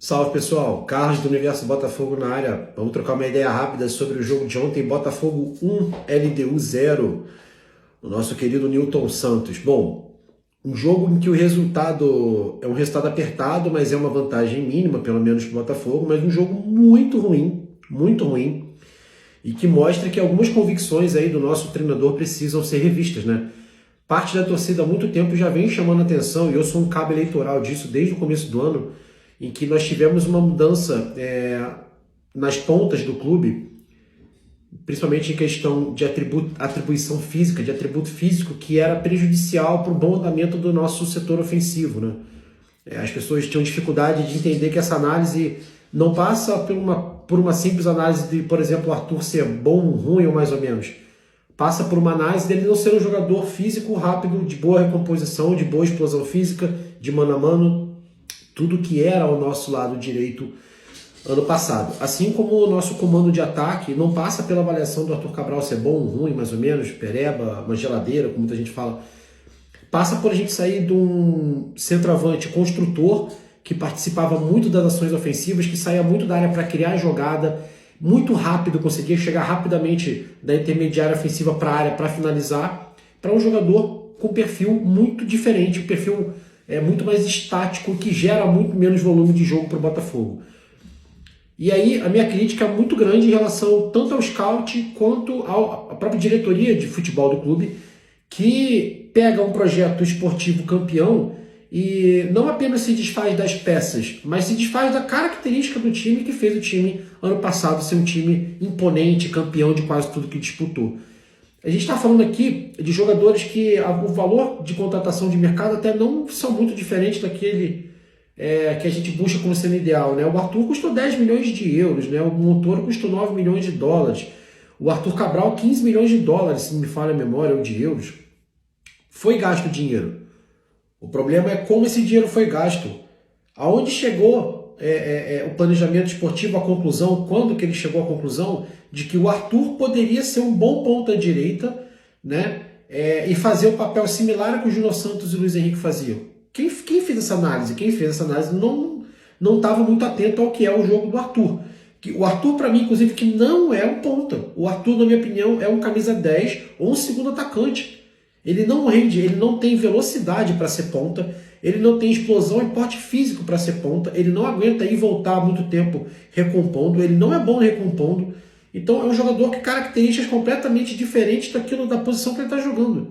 Salve pessoal, Carlos do Universo Botafogo na área. Vamos trocar uma ideia rápida sobre o jogo de ontem, Botafogo 1, LDU 0, o nosso querido Newton Santos. Bom, um jogo em que o resultado é um resultado apertado, mas é uma vantagem mínima, pelo menos para o Botafogo, mas um jogo muito ruim, e que mostra que algumas convicções aí do nosso treinador precisam ser revistas, né? Parte da torcida há muito tempo já vem chamando atenção, e eu sou um cabo eleitoral disso desde o começo do ano, em que nós tivemos uma mudança nas pontas do clube, principalmente em questão de atribuição física, de atributo físico, que era prejudicial para o bom andamento do nosso setor ofensivo, né? As pessoas tinham dificuldade de entender que essa análise não passa por uma simples análise de, por exemplo, o Arthur ser bom, ruim ou mais ou menos. Passa por uma análise dele não ser um jogador físico rápido, de boa recomposição, de boa explosão física, de mano a mano, tudo que era ao nosso lado direito ano passado. Assim como o nosso comando de ataque não passa pela avaliação do Arthur Cabral ser bom, ruim, mais ou menos, pereba, uma geladeira, como muita gente fala. Passa por a gente sair de um centroavante construtor que participava muito das ações ofensivas, que saía muito da área para criar jogada, muito rápido, conseguia chegar rapidamente da intermediária ofensiva para a área para finalizar, para um jogador com perfil muito diferente, um perfil muito mais estático, que gera muito menos volume de jogo para o Botafogo. E aí a minha crítica é muito grande em relação tanto ao scout quanto à própria diretoria de futebol do clube, que pega um projeto esportivo campeão e não apenas se desfaz das peças, mas se desfaz da característica do time que fez o time ano passado ser um time imponente, campeão de quase tudo que disputou. A gente está falando aqui de jogadores que o valor de contratação de mercado até não são muito diferentes daquele que a gente busca como sendo ideal, né? O Arthur custou 10 milhões de euros, né? O Montoro custou 9 milhões de dólares. O Arthur Cabral, 15 milhões de dólares, se não me falha a memória, ou de euros. Foi gasto dinheiro. O problema é como esse dinheiro foi gasto. Aonde chegou o planejamento esportivo, a conclusão, quando que ele chegou à conclusão de que o Arthur poderia ser um bom ponta-direita, né? E fazer o papel similar ao que o Júnior Santos e o Luiz Henrique faziam. Quem fez essa análise? Quem fez essa análise não estava muito atento ao que é o jogo do Arthur. O Arthur, para mim, inclusive, que não é um ponta. O Arthur, na minha opinião, é um camisa 10 ou um segundo atacante. Ele não rende, ele não tem velocidade para ser ponta, ele não tem explosão e porte físico para ser ponta, ele não aguenta ir e voltar muito tempo recompondo, ele não é bom recompondo. Então é um jogador que características completamente diferentes daquilo da posição que ele está jogando.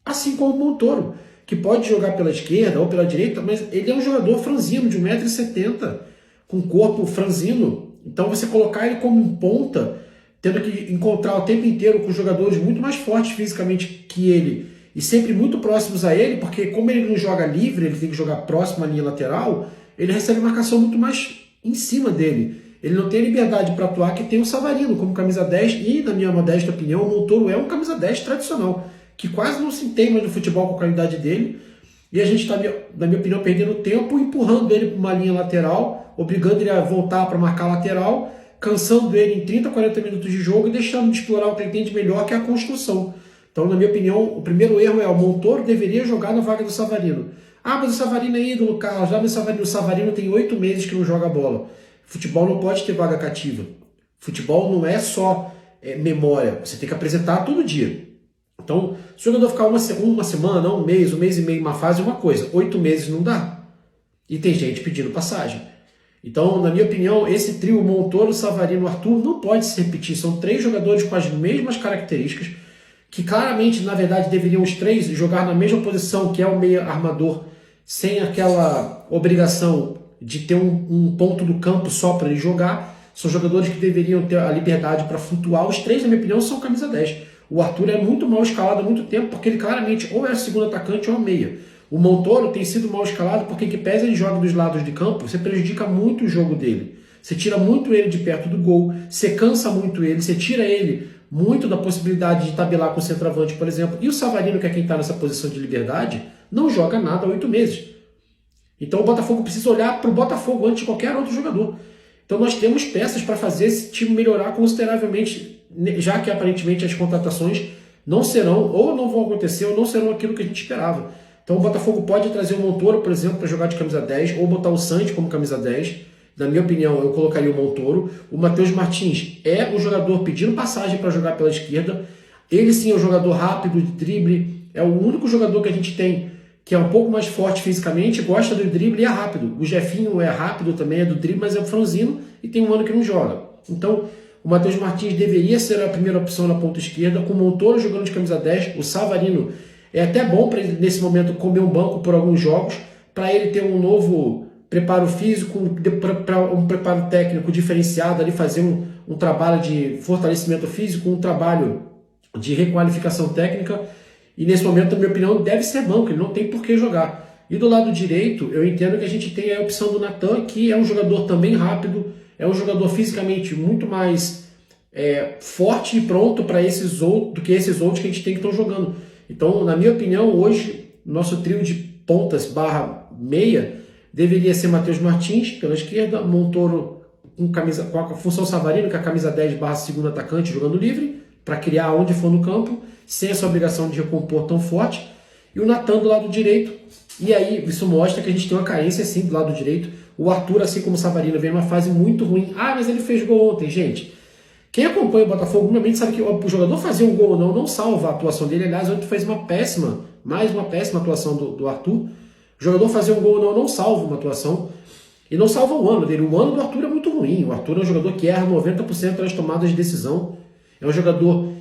Assim como o Montoro, que pode jogar pela esquerda ou pela direita, mas ele é um jogador franzino, de 1,70 m, com corpo franzino. Então você colocar ele como um ponta, tendo que encontrar o tempo inteiro com jogadores muito mais fortes fisicamente que ele, e sempre muito próximos a ele, porque como ele não joga livre, ele tem que jogar próximo à linha lateral, ele recebe marcação muito mais em cima dele. Ele não tem a liberdade para atuar que tem o Savarino como camisa 10, e na minha modesta opinião, o Montoro é um camisa 10 tradicional, que quase não se entende no futebol com a qualidade dele, e a gente está, na minha opinião, perdendo tempo, empurrando ele para uma linha lateral, obrigando ele a voltar para marcar lateral, cansando ele em 30, 40 minutos de jogo e deixando de explorar o que ele tem de melhor, que é a construção. Então, na minha opinião, o primeiro erro é o Montoro deveria jogar na vaga do Savarino. Ah, mas o Savarino é ídolo, Carlos. Ah, mas o Savarino tem 8 meses que não joga bola. Futebol não pode ter vaga cativa. Futebol não é só memória. Você tem que apresentar todo dia. Então, se o jogador ficar uma semana, um mês e meio, uma fase, é uma coisa. 8 meses não dá. E tem gente pedindo passagem. Então, na minha opinião, esse trio Montoro, Savarino e Arthur não pode se repetir. São 3 jogadores com as mesmas características, que claramente, na verdade, deveriam os 3 jogar na mesma posição, que é o meia armador, sem aquela obrigação de ter um ponto do campo só para ele jogar. São jogadores que deveriam ter a liberdade para flutuar. Os 3, na minha opinião, são camisa 10. O Arthur é muito mal escalado há muito tempo, porque ele claramente ou é segundo atacante ou é meia. O Montoro tem sido mal escalado porque, que pese ele joga dos lados de campo, você prejudica muito o jogo dele. Você tira muito ele de perto do gol, você cansa muito ele, você tira ele muito da possibilidade de tabelar com o centroavante, por exemplo. E o Savarino, que é quem está nessa posição de liberdade, não joga nada há 8 meses. Então o Botafogo precisa olhar para o Botafogo antes de qualquer outro jogador. Então nós temos peças para fazer esse time melhorar consideravelmente, já que aparentemente as contratações não serão, ou não vão acontecer, ou não serão aquilo que a gente esperava. Então o Botafogo pode trazer o Montoro, por exemplo, para jogar de camisa 10, ou botar o Santos como camisa 10, na minha opinião, eu colocaria o Montoro. O Matheus Martins é um jogador pedindo passagem para jogar pela esquerda. Ele sim é um jogador rápido, de drible. É o único jogador que a gente tem que é um pouco mais forte fisicamente, gosta do drible e é rápido. O Jefinho é rápido também, é do drible, mas é franzino e tem um ano que não joga. Então, o Matheus Martins deveria ser a primeira opção na ponta esquerda, com o Montoro jogando de camisa 10. O Savarino é até bom para ele, nesse momento, comer um banco por alguns jogos, para ele ter um novo preparo físico, um preparo técnico diferenciado, ali fazer um trabalho de fortalecimento físico, um trabalho de requalificação técnica. E nesse momento, na minha opinião, deve ser banco, ele não tem por que jogar. E do lado direito, eu entendo que a gente tem a opção do Natan, que é um jogador também rápido, é um jogador fisicamente muito mais forte e pronto para esses outros do que esses outros que a gente tem que estão jogando. Então, na minha opinião, hoje, nosso trio de pontas barra meia deveria ser Matheus Martins pela esquerda, Montoro com a função Savarino, que é a camisa 10 barra segundo atacante, jogando livre, para criar onde for no campo, sem essa obrigação de recompor tão forte, e o Natan do lado direito. E aí isso mostra que a gente tem uma carência sim do lado direito. O Arthur, assim como o Savarino, vem numa fase muito ruim. Ah, mas ele fez gol ontem, gente. Quem acompanha o Botafogo normalmente sabe que o jogador fazer um gol ou não salva a atuação dele. Aliás, ontem fez mais uma péssima atuação do Arthur. O jogador fazer um gol ou não salva uma atuação. E não salva o ano dele. O ano do Arthur é muito ruim. O Arthur é um jogador que erra 90% das tomadas de decisão. É um jogador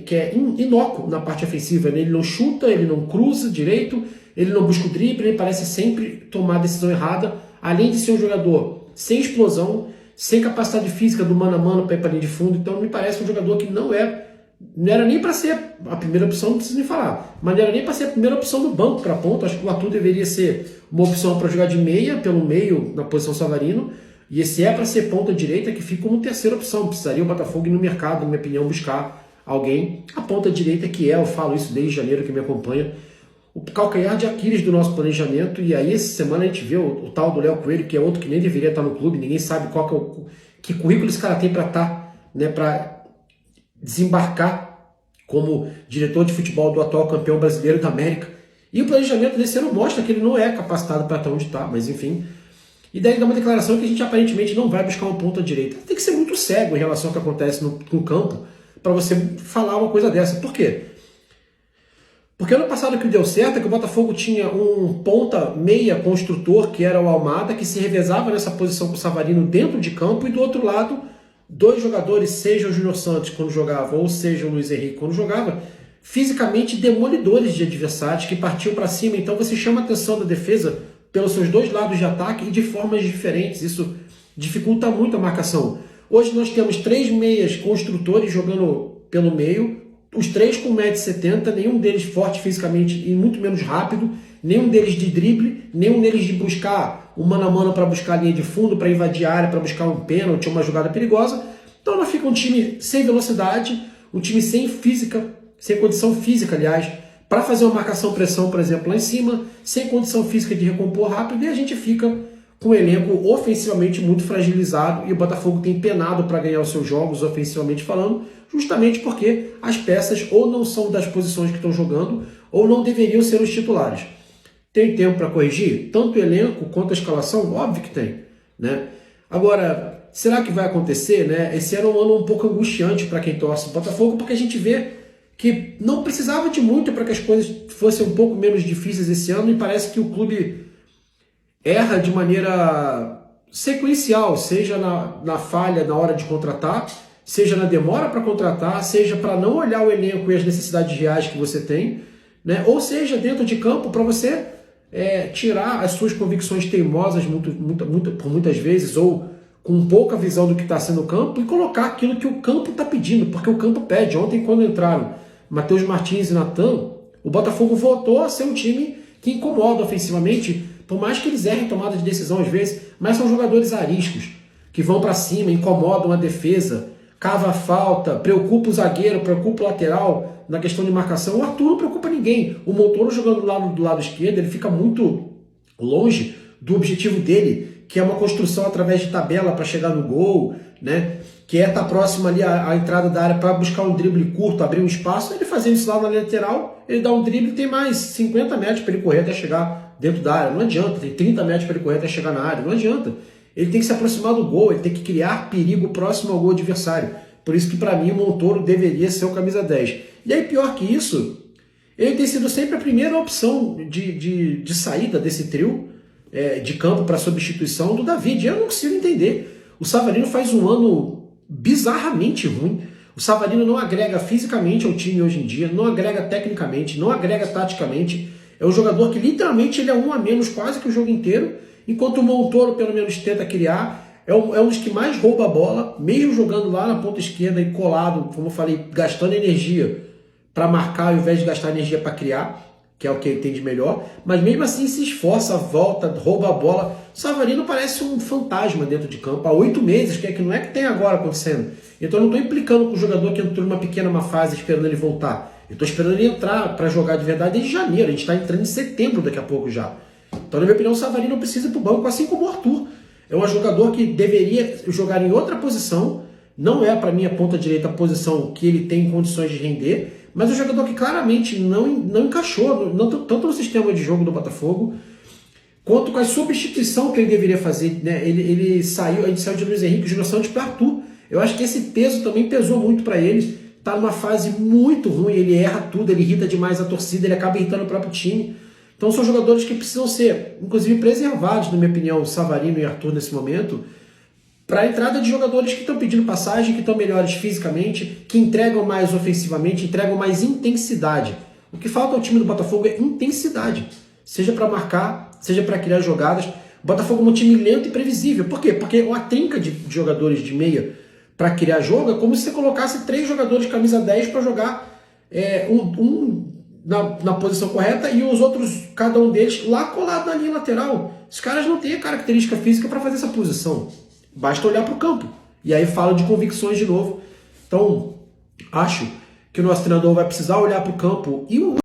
que é inócuo na parte ofensiva. Ele não chuta, ele não cruza direito, ele não busca o drible, ele parece sempre tomar a decisão errada. Além de ser um jogador sem explosão, sem capacidade física do mano a mano para ir para a linha de fundo. Então me parece um jogador que não era nem para ser a primeira opção, não preciso nem falar, mas não era nem para ser a primeira opção do banco para ponta. Acho que o Arthur deveria ser uma opção para jogar de meia, pelo meio, na posição Savarino. E esse é para ser ponta direita, que fica como terceira opção. Precisaria o Botafogo ir no mercado, na minha opinião, buscar alguém. A ponta direita que eu falo isso desde janeiro, que me acompanha, o calcanhar de Aquiles do nosso planejamento. E aí essa semana a gente vê o tal do Léo Coelho, que é outro que nem deveria estar no clube, ninguém sabe que currículo esse cara tem para estar, né, para desembarcar como diretor de futebol do atual campeão brasileiro da América. E o planejamento desse ano mostra que ele não é capacitado para estar onde está, mas enfim. E daí dá uma declaração que a gente aparentemente não vai buscar uma ponta direita. Tem que ser muito cego em relação ao que acontece no campo para você falar uma coisa dessa. Por quê? Porque ano passado o que deu certo é que o Botafogo tinha um ponta meia construtor, que era o Almada, que se revezava nessa posição com o Savarino dentro de campo, e do outro lado, dois jogadores, seja o Júnior Santos quando jogava, ou seja o Luiz Henrique quando jogava, fisicamente demolidores de adversários que partiam para cima. Então você chama a atenção da defesa pelos seus dois lados de ataque e de formas diferentes. Isso dificulta muito a marcação. Hoje nós temos três meias construtores jogando pelo meio, os três com 1,70 m, nenhum deles forte fisicamente e muito menos rápido, nenhum deles de drible, nenhum deles de buscar um mano a mano para buscar a linha de fundo, para invadir a área, para buscar um pênalti ou uma jogada perigosa. Então não fica um time sem velocidade, um time sem física, sem condição física, aliás, para fazer uma marcação-pressão, por exemplo, lá em cima, sem condição física de recompor rápido, e a gente fica com o elenco ofensivamente muito fragilizado, e o Botafogo tem penado para ganhar os seus jogos, ofensivamente falando, justamente porque as peças ou não são das posições que estão jogando, ou não deveriam ser os titulares. Tem tempo para corrigir? Tanto o elenco quanto a escalação? Óbvio que tem, né? Agora, será que vai acontecer, né? Esse era um ano um pouco angustiante para quem torce o Botafogo, porque a gente vê que não precisava de muito para que as coisas fossem um pouco menos difíceis esse ano, e parece que o clube erra de maneira sequencial, seja na falha na hora de contratar, seja na demora para contratar, seja para não olhar o elenco e as necessidades reais que você tem, né? Ou seja, dentro de campo, para você tirar as suas convicções teimosas por muitas vezes, ou com pouca visão do que está sendo o campo, e colocar aquilo que o campo está pedindo, porque o campo pede. Ontem, quando entraram Matheus Martins e Natan, o Botafogo voltou a ser um time que incomoda ofensivamente, por mais que eles errem tomada de decisão às vezes, mas são jogadores ariscos, que vão para cima, incomodam a defesa, cava a falta, preocupa o zagueiro, preocupa o lateral na questão de marcação. O Arthur não preocupa ninguém. O Montoro jogando do lado esquerdo, ele fica muito longe do objetivo dele, que é uma construção através de tabela para chegar no gol, né? Que é estar próximo ali à entrada da área para buscar um drible curto, abrir um espaço. Ele fazendo isso lá na lateral, ele dá um drible e tem mais 50 metros para ele correr até chegar dentro da área. Não adianta, tem 30 metros para ele correr até chegar na área, não adianta. Ele tem que se aproximar do gol, ele tem que criar perigo próximo ao gol adversário. Por isso que para mim o Montoro deveria ser o camisa 10. E aí pior que isso, ele tem sido sempre a primeira opção de saída desse trio de campo para substituição do David. Eu não consigo entender. O Savarino faz um ano bizarramente ruim. O Savarino não agrega fisicamente ao time hoje em dia, não agrega tecnicamente, não agrega taticamente. É um jogador que literalmente ele é um a menos quase que o jogo inteiro, enquanto o Montoro pelo menos tenta criar. É um dos que mais rouba a bola, mesmo jogando lá na ponta esquerda e colado, como eu falei, gastando energia para marcar ao invés de gastar energia para criar, que é o que ele tem de melhor, mas mesmo assim se esforça, volta, rouba a bola. O Savarino parece um fantasma dentro de campo há 8 meses, que não é que tem agora acontecendo. Então eu não estou implicando com o jogador que entrou numa pequena má fase esperando ele voltar. Eu estou esperando ele entrar para jogar de verdade desde janeiro. A gente está entrando em setembro daqui a pouco já. Então, na minha opinião, o Savarino precisa ir para o banco, assim como o Arthur. É um jogador que deveria jogar em outra posição. Não é, para mim, a ponta direita a posição que ele tem condições de render, mas é um jogador que claramente não encaixou, tanto no sistema de jogo do Botafogo, quanto com a substituição que ele deveria fazer. Né? A gente saiu de Luiz Henrique, Júnior Santos para Arthur. Eu acho que esse peso também pesou muito para ele. Está numa fase muito ruim, ele erra tudo, ele irrita demais a torcida, ele acaba irritando o próprio time. Então são jogadores que precisam ser, inclusive, preservados, na minha opinião, Savarino e Arthur nesse momento, para a entrada de jogadores que estão pedindo passagem, que estão melhores fisicamente, que entregam mais ofensivamente, entregam mais intensidade. O que falta ao time do Botafogo é intensidade, seja para marcar, seja para criar jogadas. O Botafogo é um time lento e previsível. Por quê? Porque uma trinca de jogadores de meia para criar jogo é como se você colocasse 3 jogadores de camisa 10 para jogar na posição correta e os outros, cada um deles, lá colado na linha lateral. Os caras não têm a característica física para fazer essa posição. Basta olhar para o campo. E aí fala de convicções de novo. Então, acho que o nosso treinador vai precisar olhar para o campo. E